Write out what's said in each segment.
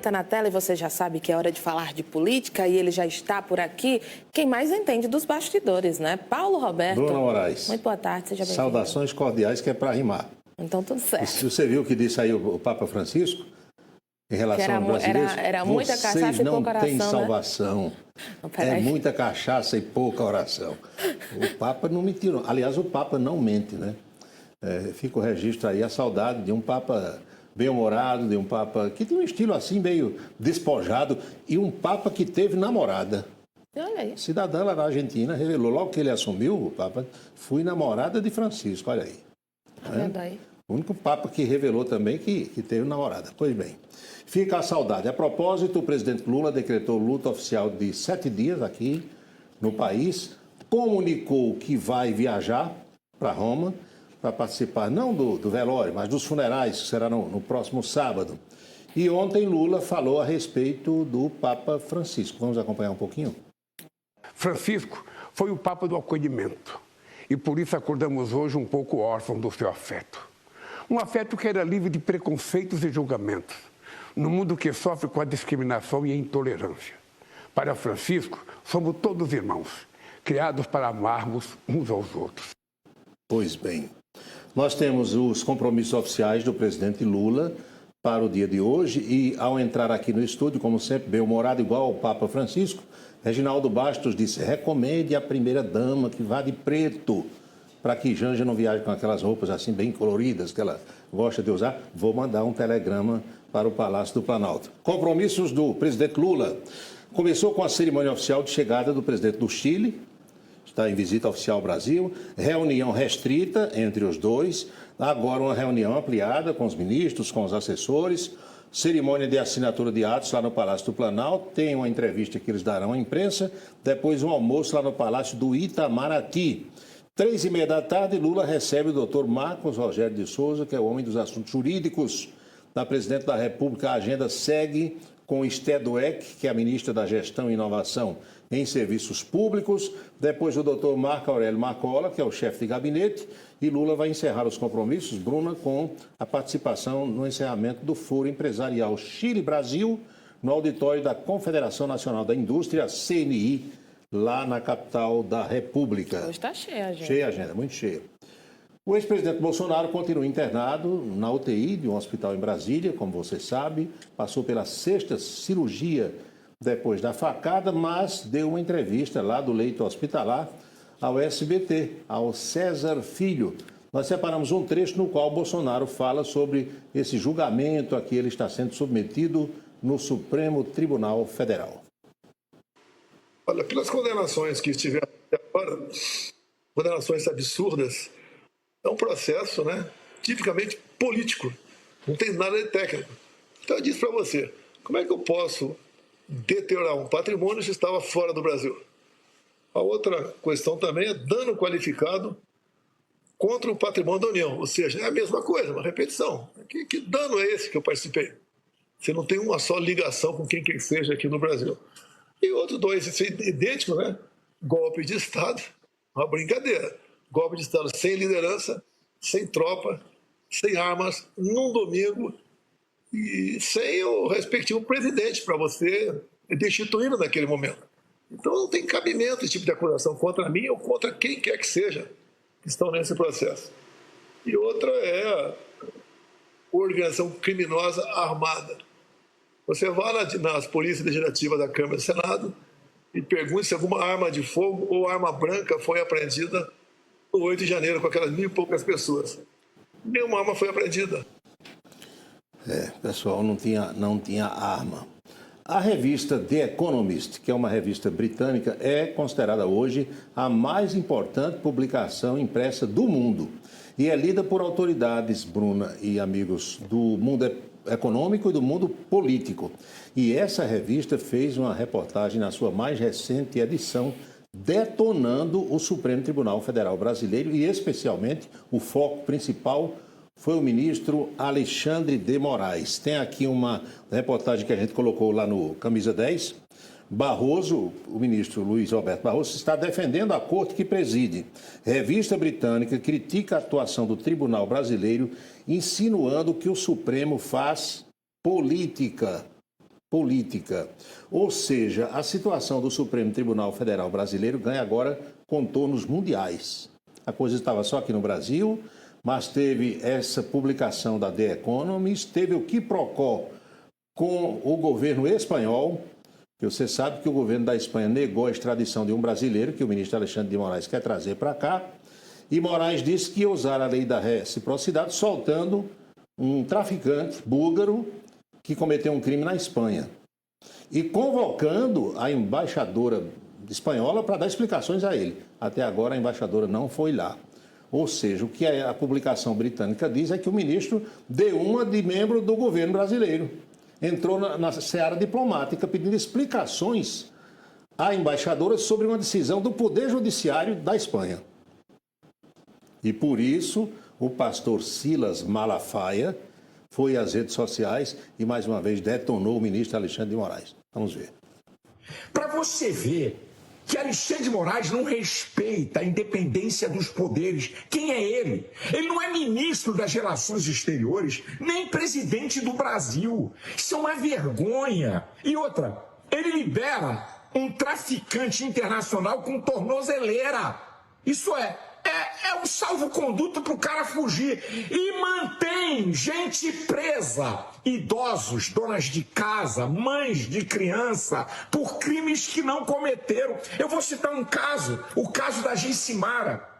está na tela e você já sabe que é hora de falar de política e ele já está por aqui. Quem mais entende dos bastidores, né? Paulo Roberto. Bruna Moraes. Muito boa tarde, seja bem-vindo. Saudações cordiais, que é para rimar. Então, tudo certo. Você viu o que disse aí o Papa Francisco? Em relação aos brasileiros? Era muita cachaça e pouca oração, vocês não têm salvação. Não, é muita cachaça e pouca oração. O Papa não mentiu. Aliás, o Papa não mente, né? Fica o registro aí, a saudade de um Papa bem-humorado, de um Papa que tem um estilo assim meio despojado e um Papa que teve namorada. Olha aí. Cidadã lá na Argentina revelou, logo que ele assumiu, o Papa, fui namorada de Francisco, olha aí. Tá vendo aí? O único Papa que revelou também que teve namorada. Pois bem, fica a saudade. A propósito, o presidente Lula decretou luta oficial de 7 dias aqui no país, comunicou que vai viajar para Roma para participar não do velório, mas dos funerais, que será no próximo sábado. E ontem Lula falou a respeito do Papa Francisco. Vamos acompanhar um pouquinho? Francisco foi o Papa do acolhimento e por isso acordamos hoje um pouco órfãos do seu afeto. Um afeto que era livre de preconceitos e julgamentos, no mundo que sofre com a discriminação e a intolerância. Para Francisco, somos todos irmãos, criados para amarmos uns aos outros. Pois bem, nós temos os compromissos oficiais do presidente Lula para o dia de hoje e, ao entrar aqui no estúdio, como sempre, bem-humorado, igual ao Papa Francisco, Reginaldo Bastos disse, recomende a primeira-dama que vá de preto, para que Janja não viaje com aquelas roupas assim bem coloridas que ela gosta de usar. Vou mandar um telegrama para o Palácio do Planalto. Compromissos do presidente Lula. Começou com a cerimônia oficial de chegada do presidente do Chile, está em visita oficial ao Brasil, reunião restrita entre os dois, agora uma reunião ampliada com os ministros, com os assessores, cerimônia de assinatura de atos lá no Palácio do Planalto, tem uma entrevista que eles darão à imprensa, depois um almoço lá no Palácio do Itamaraty. 3h30 da tarde, Lula recebe o doutor Marcos Rogério de Souza, que é o homem dos assuntos jurídicos da Presidente da República. A agenda segue com Esté Dweck, que é a ministra da Gestão e Inovação em Serviços Públicos. Depois o doutor Marco Aurélio Marcola, que é o chefe de gabinete. E Lula vai encerrar os compromissos, Bruna, com a participação no encerramento do Foro Empresarial Chile-Brasil, no auditório da Confederação Nacional da Indústria, CNI, lá na capital da República. Hoje está cheia a agenda. Cheia a agenda, muito cheia. O ex-presidente Bolsonaro continua internado na UTI de um hospital em Brasília, como você sabe, passou pela 6ª cirurgia depois da facada, mas deu uma entrevista lá do leito hospitalar ao SBT, ao César Filho. Nós separamos um trecho no qual Bolsonaro fala sobre esse julgamento a que ele está sendo submetido no Supremo Tribunal Federal. Olha, pelas condenações que estiveram até agora, condenações absurdas, é um processo, né, tipicamente político, não tem nada de técnico. Então eu disse para você, como é que eu posso deteriorar um patrimônio se estava fora do Brasil? A outra questão também é dano qualificado contra o patrimônio da União, ou seja, é a mesma coisa, uma repetição. Que dano é esse que eu participei? Você não tem uma só ligação com quem quer que seja aqui no Brasil. E outros dois, isso é idêntico, né? Golpe de Estado, uma brincadeira. Golpe de Estado sem liderança, sem tropa, sem armas, num domingo e sem o respectivo presidente para você destituí-lo naquele momento. Então não tem cabimento esse tipo de acusação contra mim ou contra quem quer que seja que estão nesse processo. E outra é a organização criminosa armada. Você vai nas polícias legislativas da Câmara e do Senado e pergunte se alguma arma de fogo ou arma branca foi apreendida no 8 de janeiro com aquelas 1.000 e poucas pessoas. Nenhuma arma foi apreendida. Pessoal, não tinha arma. A revista The Economist, que é uma revista britânica, é considerada hoje a mais importante publicação impressa do mundo. E é lida por autoridades, Bruna e amigos, do mundo econômico e do mundo político. E essa revista fez uma reportagem na sua mais recente edição, detonando o Supremo Tribunal Federal Brasileiro e, especialmente, o foco principal foi o ministro Alexandre de Moraes. Tem aqui uma reportagem que a gente colocou lá no Camisa 10. Barroso, o ministro Luiz Roberto Barroso, está defendendo a corte que preside. Revista britânica critica a atuação do Tribunal Brasileiro, insinuando que o Supremo faz política. política. Ou seja, a situação do Supremo Tribunal Federal brasileiro ganha agora contornos mundiais. A coisa estava só aqui no Brasil, mas teve essa publicação da The Economist, teve o quiprocó com o governo espanhol, que você sabe que o governo da Espanha negou a extradição de um brasileiro, que o ministro Alexandre de Moraes quer trazer para cá, e Moraes disse que ia usar a lei da reciprocidade, soltando um traficante búlgaro que cometeu um crime na Espanha. E convocando a embaixadora espanhola para dar explicações a ele. Até agora a embaixadora não foi lá. Ou seja, o que a publicação britânica diz é que o ministro deu uma de membro do governo brasileiro. Entrou na seara diplomática pedindo explicações à embaixadora sobre uma decisão do Poder Judiciário da Espanha. E por isso o pastor Silas Malafaia foi às redes sociais e mais uma vez detonou o ministro Alexandre de Moraes. Vamos ver. Para você ver que Alexandre de Moraes não respeita a independência dos poderes. Quem é ele? Ele não é ministro das Relações Exteriores, nem presidente do Brasil. Isso é uma vergonha. E outra, ele libera um traficante internacional com tornozeleira. Isso é um salvo-conduto para o cara fugir. E mantém gente presa, idosos, donas de casa, mães de criança, por crimes que não cometeram. Eu vou citar um caso, o caso da Gicimara,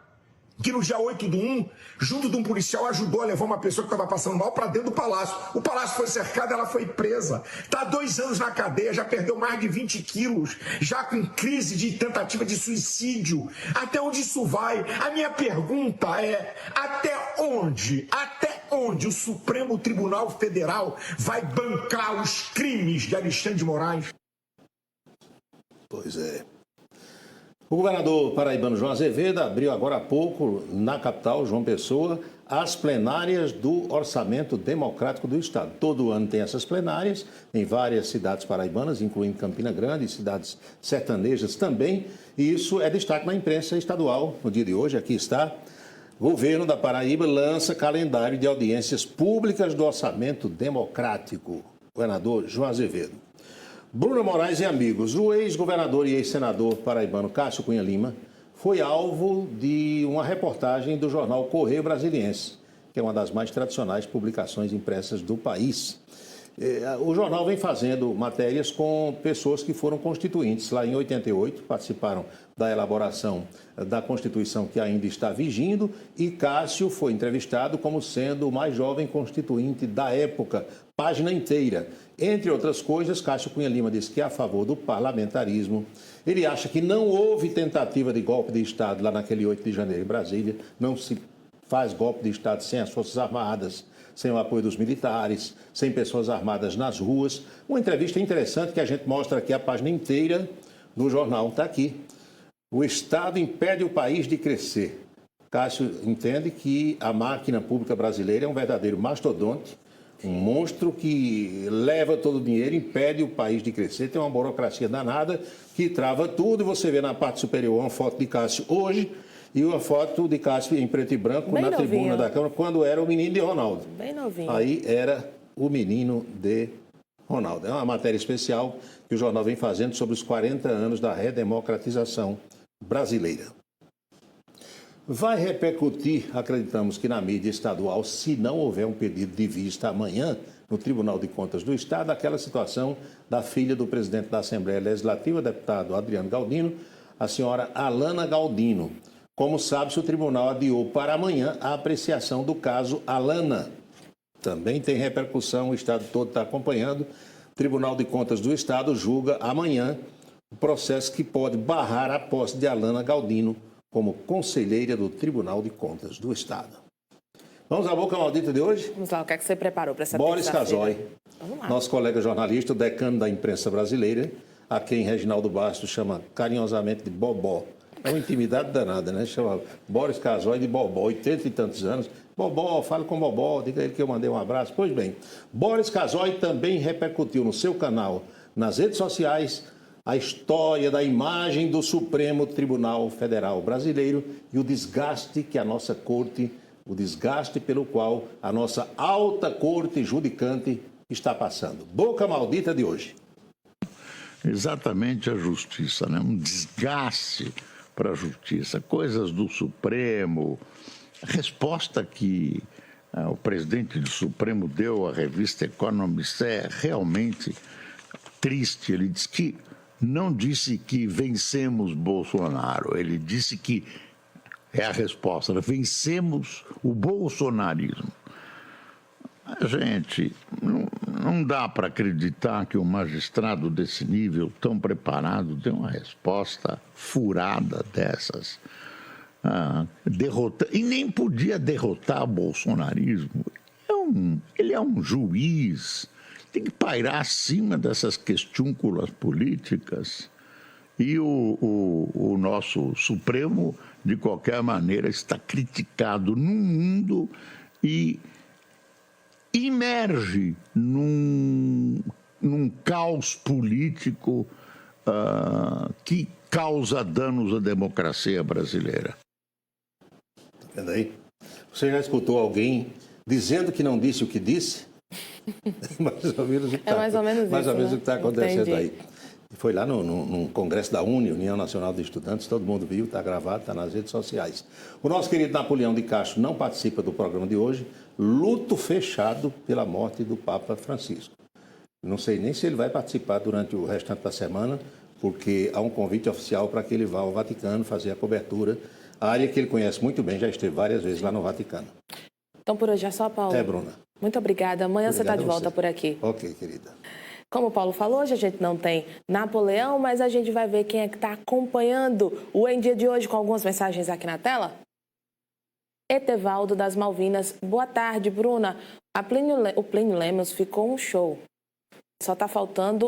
que no dia 8/1, junto de um policial, ajudou a levar uma pessoa que estava passando mal para dentro do palácio. O palácio foi cercado, ela foi presa. Está há 2 anos na cadeia, já perdeu mais de 20 quilos, já com crise de tentativa de suicídio. Até onde isso vai? A minha pergunta é, até onde o Supremo Tribunal Federal vai bancar os crimes de Alexandre de Moraes? Pois é. O governador paraibano João Azevedo abriu agora há pouco, na capital, João Pessoa, as plenárias do Orçamento Democrático do Estado. Todo ano tem essas plenárias em várias cidades paraibanas, incluindo Campina Grande e cidades sertanejas também. E isso é destaque na imprensa estadual. No dia de hoje, aqui está, o governo da Paraíba lança calendário de audiências públicas do Orçamento Democrático. Governador João Azevedo. Bruno Moraes e amigos, o ex-governador e ex-senador paraibano Cássio Cunha Lima foi alvo de uma reportagem do jornal Correio Brasiliense, que é uma das mais tradicionais publicações impressas do país. O jornal vem fazendo matérias com pessoas que foram constituintes. Lá em 88, participaram da elaboração da Constituição que ainda está vigindo, e Cássio foi entrevistado como sendo o mais jovem constituinte da época, página inteira. Entre outras coisas, Cássio Cunha Lima disse que é a favor do parlamentarismo. Ele acha que não houve tentativa de golpe de Estado lá naquele 8 de janeiro em Brasília. Não se faz golpe de Estado sem as Forças Armadas, sem o apoio dos militares, sem pessoas armadas nas ruas. Uma entrevista interessante que a gente mostra aqui a página inteira do jornal. Está aqui. O Estado impede o país de crescer. Cássio entende que a máquina pública brasileira é um verdadeiro mastodonte, um monstro que leva todo o dinheiro, impede o país de crescer, tem uma burocracia danada que trava tudo. E você vê na parte superior uma foto de Cássio hoje e uma foto de Cássio em preto e branco bem na novinho. Tribuna da Câmara, quando era o menino de Ronaldo. Bem novinho. Aí era o menino de Ronaldo. É uma matéria especial que o jornal vem fazendo sobre os 40 anos da redemocratização brasileira. Vai repercutir, acreditamos que na mídia estadual, se não houver um pedido de vista amanhã no Tribunal de Contas do Estado, aquela situação da filha do presidente da Assembleia Legislativa, deputado Adriano Galdino, a senhora Alana Galdino. Como sabe-se, o tribunal adiou para amanhã a apreciação do caso Alana. Também tem repercussão, o Estado todo está acompanhando. O Tribunal de Contas do Estado julga amanhã o processo que pode barrar a posse de Alana Galdino como conselheira do Tribunal de Contas do Estado. Vamos à boca maldita de hoje? Vamos lá, o que é que você preparou para essa Boris Casoy, Vamos lá. nosso colega jornalista, o decano da imprensa brasileira, a quem Reginaldo Bastos chama carinhosamente de Bobó. É uma intimidade danada, né? Chama Boris Casoy de Bobó, 80 e tantos anos. Bobó, fale com Bobó, diga a ele que eu mandei um abraço. Pois bem, Boris Casoy também repercutiu no seu canal, nas redes sociais, a história da imagem do Supremo Tribunal Federal Brasileiro e o desgaste que a nossa corte, o desgaste pelo qual a nossa alta corte judicante está passando. Boca maldita de hoje. exatamente a justiça, né? Um desgaste para a justiça, coisas do Supremo. A resposta que o presidente do Supremo deu à revista Economist é realmente triste. Ele não disse que vencemos Bolsonaro, ele disse que é a resposta, né? Vencemos o bolsonarismo. Gente, não dá para acreditar que um magistrado desse nível, tão preparado, dê uma resposta furada dessas. E nem podia derrotar o bolsonarismo. Ele é um juiz, tem que pairar acima dessas questúnculas políticas. E o nosso Supremo, de qualquer maneira, está criticado no mundo e imerge num caos político que causa danos à democracia brasileira. Tá vendo aí? Você já escutou alguém dizendo que não disse o que disse? Mais ou menos o que está acontecendo. Entendi. Aí. Foi lá no Congresso da União Nacional de Estudantes, todo mundo viu, está gravado, está nas redes sociais. O nosso querido Napoleão de Castro não participa do programa de hoje, luto fechado pela morte do Papa Francisco. Não sei nem se ele vai participar durante o restante da semana, porque há um convite oficial para que ele vá ao Vaticano fazer a cobertura, a área que ele conhece muito bem, já esteve várias vezes lá no Vaticano. Então por hoje é só, Paulo. Bruna. Muito obrigada. Amanhã você está de volta por aqui. Ok, querida. Como o Paulo falou, hoje a gente não tem Napoleão, mas a gente vai ver quem é que está acompanhando o Em Dia de hoje com algumas mensagens aqui na tela. Etevaldo das Malvinas. Boa tarde, Bruna. O Plínio Lemos ficou um show. Só está faltando